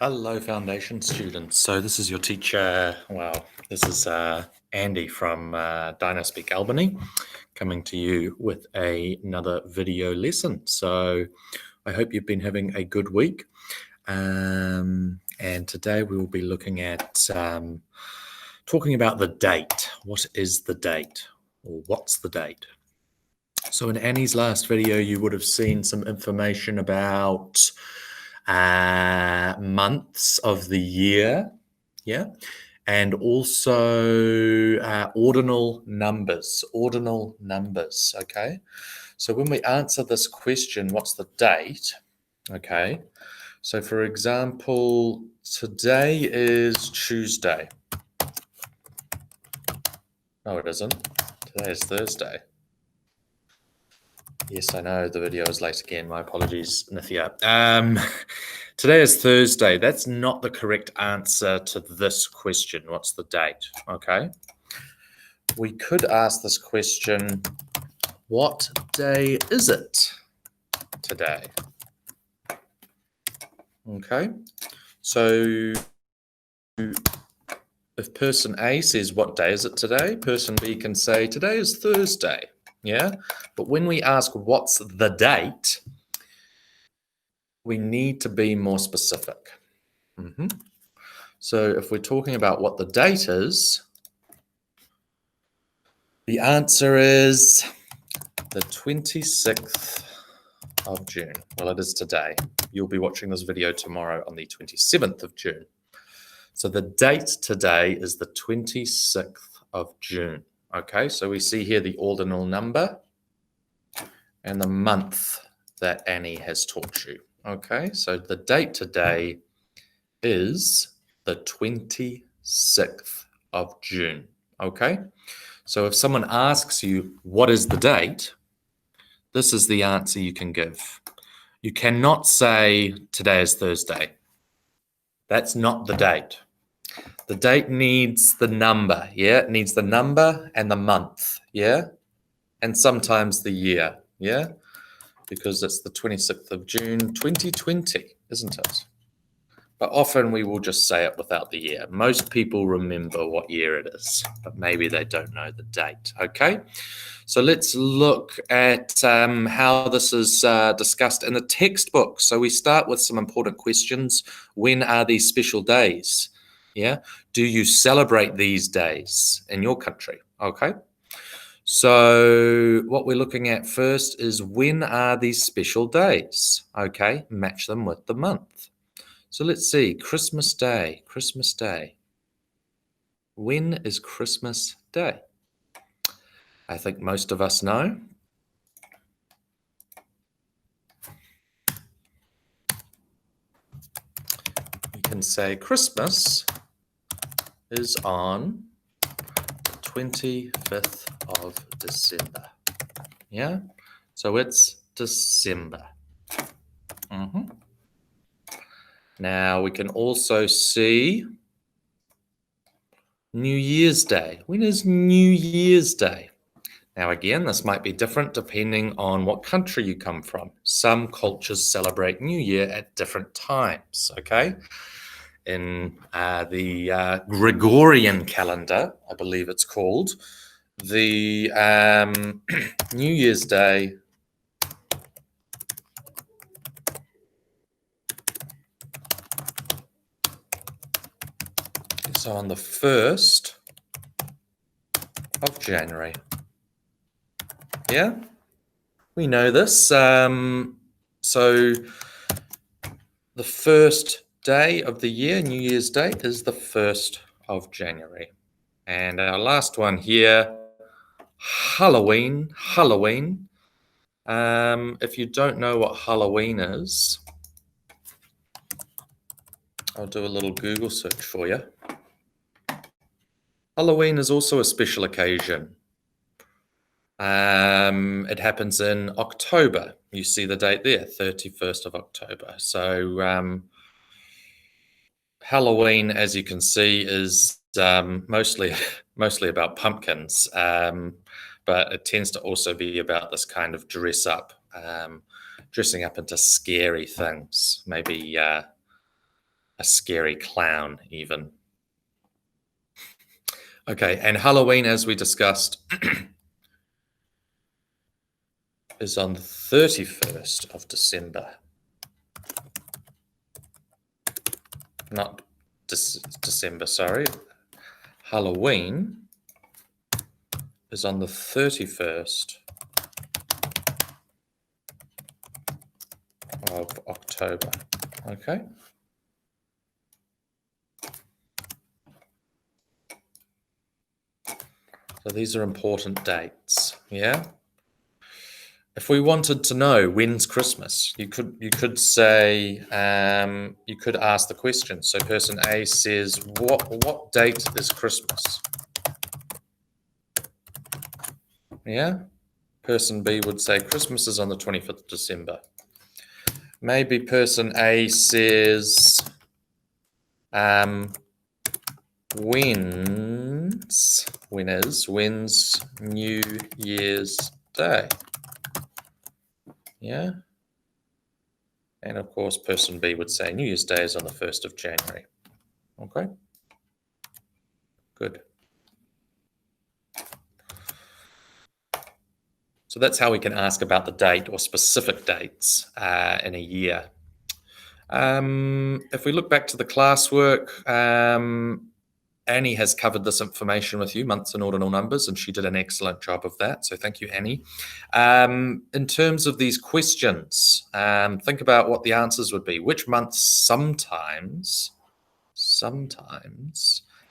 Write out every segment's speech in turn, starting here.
Hello, Foundation students. So this is your teacher. Well, this is Andy from Dynaspeak Albany coming to you with another video lesson. So I hope you've been having a good week. And today we will be looking at talking about the date. What is the date? Or what's the date? So in Annie's last video, you would have seen some information about months of the year, yeah, and also ordinal numbers, okay? So when we answer this question, what's the date, okay? So for example, today is Tuesday. No, it isn't. Today is Thursday. Yes, I know the video is late again. My apologies, Nithya. Today is Thursday. That's not the correct answer to this question. What's the date? Okay. We could ask this question, what day is it today? Okay. So if person A says, what day is it today? Person B can say, today is Thursday. Yeah. But when we ask, what's the date? We need to be more specific. So if we're talking about what the date is, the answer is the 26th of June. Well, it is today. You'll be watching this video tomorrow on the 27th of June. So the date today is the 26th of June. Okay, so we see here the ordinal number and the month that Annie has taught you. Okay, so the date today is the 26th of June. Okay, so if someone asks you, what is the date? This is the answer you can give. You cannot say today is Thursday. That's not the date. The date needs the number, yeah? It needs the number and the month, yeah? And sometimes the year, yeah? Because it's the 26th of June, 2020, isn't it? But often we will just say it without the year. Most people remember what year it is, but maybe they don't know the date, okay? So let's look at how this is discussed in the textbook. So we start with some important questions. When are these special days? Yeah. Do you celebrate these days in your country? Okay. So what we're looking at first is when are these special days? Okay. Match them with the month. So let's see. Christmas Day. Christmas Day. When is Christmas Day? I think most of us know. You can say Christmas is on the 25th of December. Yeah, so it's December. Now we can also see New Year's Day. When is New Year's Day? Now again, this might be different depending on what country you come from. Some cultures celebrate New Year at different times, okay? In the Gregorian calendar, I believe it's called, the New Year's Day is on the 1st of January. Yeah, we know this. So the first day of the year, New Year's Day, is the 1st of January. And our last one here, Halloween. If you don't know what Halloween is, I'll do a little Google search for you. Halloween is also a special occasion. It happens in October. You see the date there, 31st of October. So Halloween, as you can see, is mostly about pumpkins, but it tends to also be about this kind of dressing up into scary things, maybe a scary clown even. Okay, and Halloween, as we discussed, is on the 31st of December. Not December, sorry. Halloween is on the 31st of October. Okay. So these are important dates, yeah? If we wanted to know when's Christmas, you could say, you could ask the question. So person A says, what date is Christmas? Yeah? Person B would say Christmas is on the 25th of December. Maybe person A says, when's New Year's Day? Yeah. And of course, person B would say New Year's Day is on the 1st of January. Okay. Good. So that's how we can ask about the date or specific dates in a year. If we look back to the classwork, Annie has covered this information with you, months and ordinal numbers, and she did an excellent job of that. So thank you, Annie. In terms of these questions, think about what the answers would be. Which month sometimes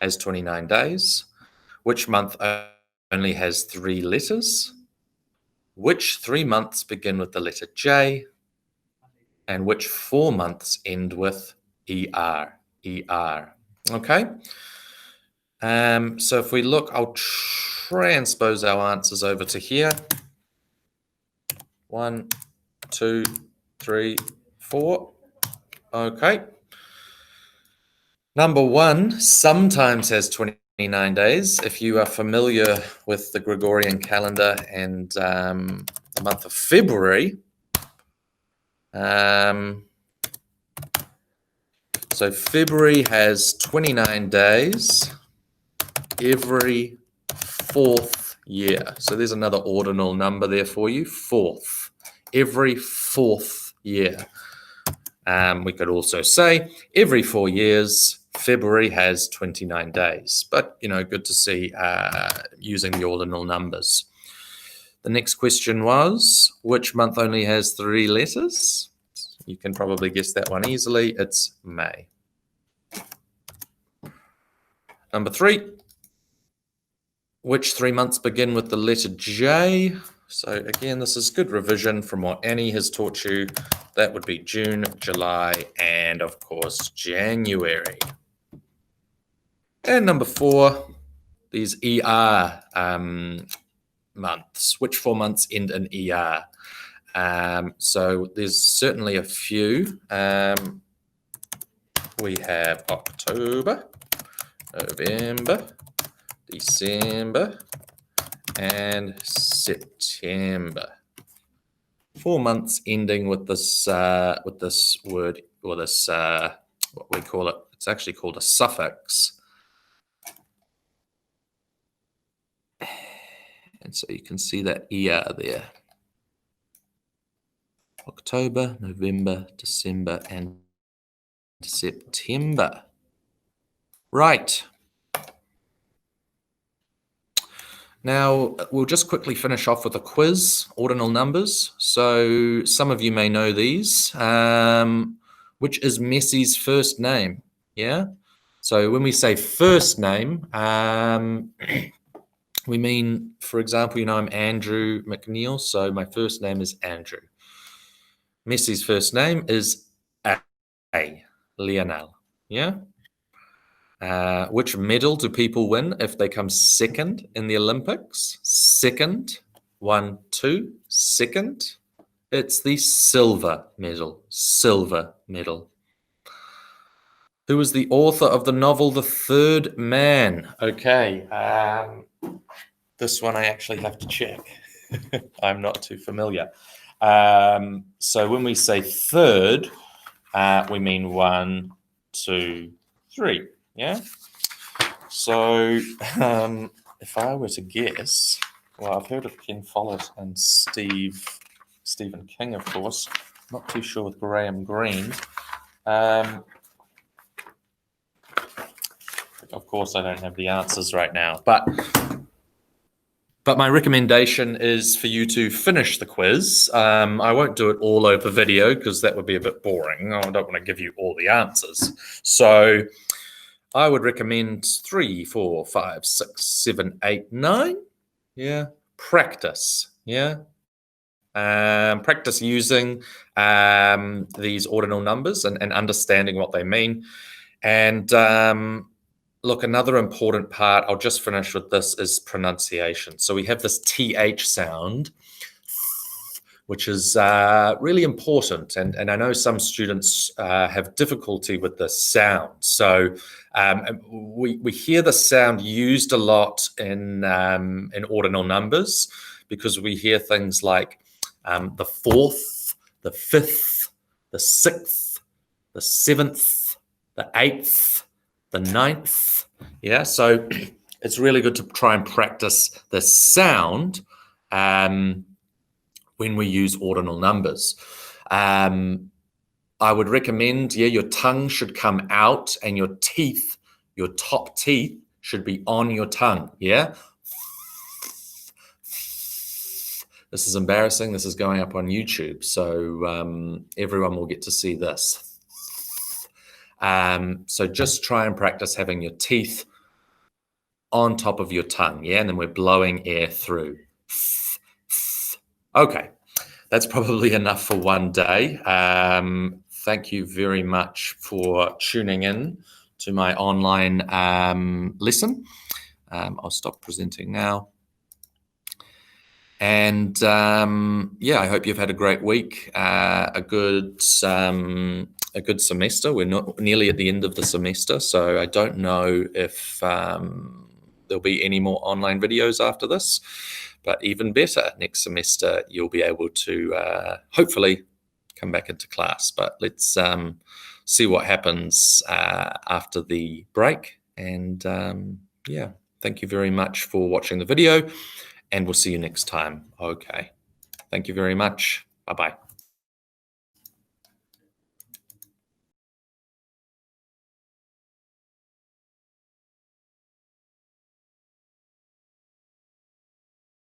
has 29 days? Which month only has 3 letters? Which 3 months begin with the letter J? And which 4 months end with ER? Okay. So if we look, I'll transpose our answers over to here. 1, 2, 3, 4. Okay. Number 1 sometimes has 29 days. If you are familiar with the Gregorian calendar and the month of February, so February has 29 days every 4th year. So there's another ordinal number there for you, 4th, every 4th year. We could also say every 4 years, February has 29 days, but, good to see using the ordinal numbers. The next question was, which month only has 3 letters? You can probably guess that one easily. It's May. Number 3, which 3 months begin with the letter J? So again, this is good revision from what Annie has taught you. That would be June, July, and of course, January. And number 4, these ER months. Which 4 months end in ER? So there's certainly a few. We have October, November, December, and September. 4 months ending with this word, or this what we call it. It's actually called a suffix. And so you can see that ER there. October, November, December, and September. Right. Now, we'll just quickly finish off with a quiz, ordinal numbers. So some of you may know these. Which is Messi's first name? Yeah? So when we say first name, we mean, for example, I'm Andrew McNeil, so my first name is Andrew. Messi's first name is Lionel. Yeah? Which medal do people win if they come second in the Olympics? Second, 1, 2, second. It's the silver medal. Silver medal. Who is the author of the novel The Third Man? Okay. This one I actually have to check. I'm not too familiar. So when we say third, we mean 1, 2, 3. Yeah. So if I were to guess, well, I've heard of Ken Follett and Stephen King, of course. Not too sure with Graham Greene. Of course, I don't have the answers right now, but my recommendation is for you to finish the quiz. I won't do it all over video because that would be a bit boring. I don't want to give you all the answers. So I would recommend 3, 4, 5, 6, 7, 8, 9. Yeah. Practice. Yeah. Practice using these ordinal numbers and understanding what they mean. And look, another important part, I'll just finish with this, is pronunciation. So we have this TH sound, which is really important. And I know some students have difficulty with this sound. So we hear the sound used a lot in ordinal numbers because we hear things like the 4th, the 5th, the 6th, the 7th, the 8th, the 9th. Yeah, so it's really good to try and practice the sound when we use ordinal numbers. I would recommend, your tongue should come out and your teeth, your top teeth should be on your tongue, yeah? This is embarrassing. This is going up on YouTube, so everyone will get to see this. So just try and practice having your teeth on top of your tongue, yeah? And then we're blowing air through. Okay, that's probably enough for one day. Thank you very much for tuning in to my online lesson. I'll stop presenting now. And I hope you've had a great week, a good semester. We're not nearly at the end of the semester, so I don't know if there'll be any more online videos after this, but even better, next semester you'll be able to hopefully come back into class. But let's see what happens after the break. And thank you very much for watching the video, and we'll see you next time. Okay, thank you very much. Bye-bye.